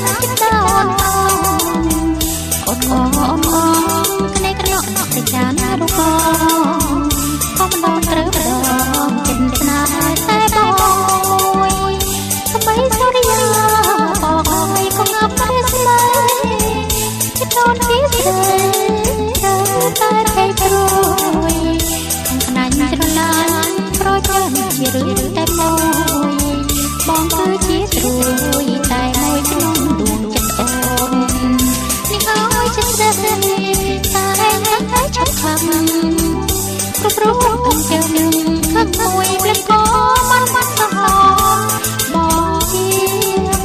ចិត្តដល់អូនក្នេកណក់តែចានរូបក៏មិនដល់ត្រូវប្រដងចិត្តស្នេហ៍តែបងស្បីសូរិយាបងឲ្យក៏ងាប់តែស្នេហ៍ចិត្តអូនទីស្រីតែភ័យព្រួយខ្នាញ់ច្រឡាញប្រចាំជារឿងតែមួយបងគឺជាត្រួយតែមួយក្នុងដួងចិត្តអូននេះឲ្យចិត្តស្រីតែនឹងតែឆាប់ខាំគ្រប់អញ្ចឹងខឹងមួយភ្លេចក៏មិនសោះបងជា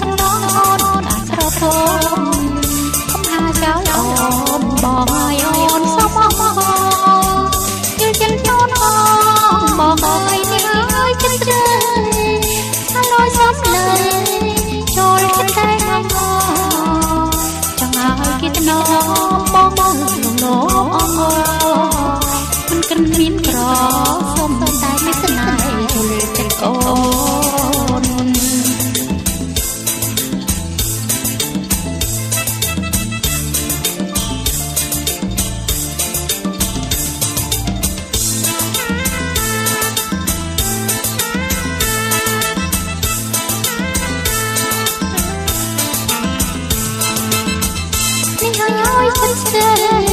កណ្ដោអូនអាស្រទកុំថាចោលអូនបងឲ្យអូនសុំមកយល់ចិត្តអូនបងឲ្យនេះឲ្យចិត្តជ្រៅអនុសំលើចូលចិត្តតែមកចង់ឲ្យគេថ្នមបងលងអងមិនគិនមានក្រសុំតែមានស្នេហ៍ចូលចិត្តអូននេះឲ្យចិត្តស្ទើ